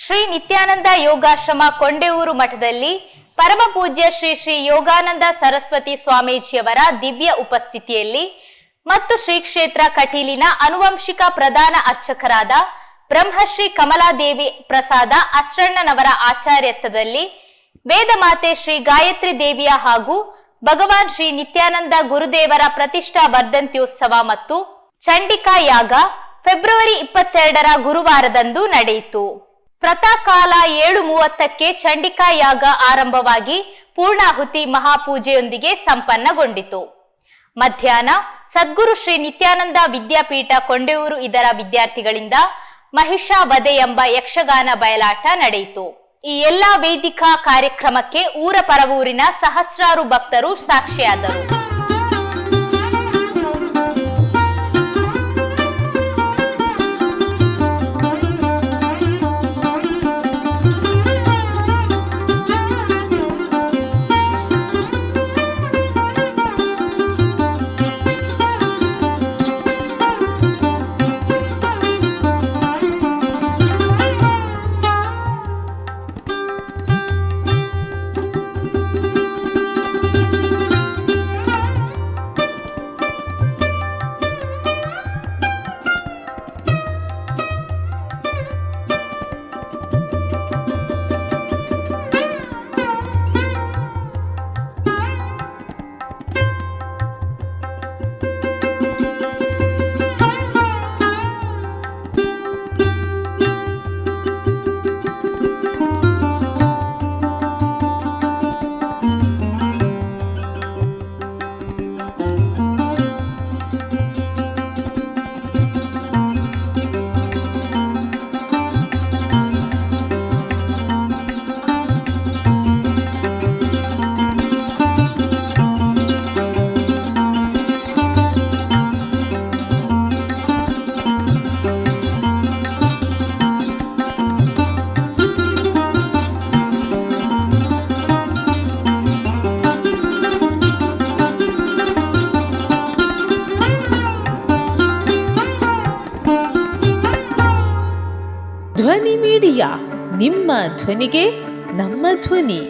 ಶ್ರೀ ನಿತ್ಯಾನಂದ ಯೋಗಾಶ್ರಮ ಕೊಂಡೆಯೂರು ಮಠದಲ್ಲಿ ಪರಮ ಪೂಜ್ಯ ಶ್ರೀ ಶ್ರೀ ಯೋಗಾನಂದ ಸರಸ್ವತಿ ಸ್ವಾಮೀಜಿಯವರ ದಿವ್ಯ ಉಪಸ್ಥಿತಿಯಲ್ಲಿ ಮತ್ತು ಶ್ರೀ ಕ್ಷೇತ್ರ ಕಟೀಲಿನ ಆನುವಂಶಿಕ ಪ್ರಧಾನ ಅರ್ಚಕರಾದ ಬ್ರಹ್ಮಶ್ರೀ ಕಮಲಾದೇವಿ ಪ್ರಸಾದ ಅಸ್ರಣ್ಣನವರ ಆಚಾರ್ಯತ್ವದಲ್ಲಿ ವೇದಮಾತೆ ಶ್ರೀ ಗಾಯತ್ರಿ ದೇವಿಯ ಹಾಗೂ ಭಗವಾನ್ ಶ್ರೀ ನಿತ್ಯಾನಂದ ಗುರುದೇವರ ಪ್ರತಿಷ್ಠಾ ವರ್ಧಂತ್ಯೋತ್ಸವ ಮತ್ತು ಚಂಡಿಕಾ ಯಾಗ ಫೆಬ್ರವರಿ 22ರ ಗುರುವಾರದಂದು ನಡೆಯಿತು. ಪ್ರಾತಃಕಾಲ 7:30ಕ್ಕೆ ಚಂಡಿಕಾ ಯಾಗ ಆರಂಭವಾಗಿ ಪೂರ್ಣಾಹುತಿ ಮಹಾಪೂಜೆಯೊಂದಿಗೆ ಸಂಪನ್ನಗೊಂಡಿತು. ಮಧ್ಯಾಹ್ನ ಸದ್ಗುರು ಶ್ರೀ ನಿತ್ಯಾನಂದ ವಿದ್ಯಾಪೀಠ ಕೊಂಡೆಯೂರು ಇದರ ವಿದ್ಯಾರ್ಥಿಗಳಿಂದ ಮಹಿಷಾವಧೆ ಎಂಬ ಯಕ್ಷಗಾನ ಬಯಲಾಟ ನಡೆಯಿತು. ಈ ಎಲ್ಲಾ ವೇದಿಕಾ ಕಾರ್ಯಕ್ರಮಕ್ಕೆ ಊರ ಪರವೂರಿನ ಸಹಸ್ರಾರು ಭಕ್ತರು ಸಾಕ್ಷಿಯಾದರು. ಧ್ವನಿ ಮೀಡಿಯಾ, ನಿಮ್ಮ ಧ್ವನಿಗೆ ನಮ್ಮ ಧ್ವನಿ.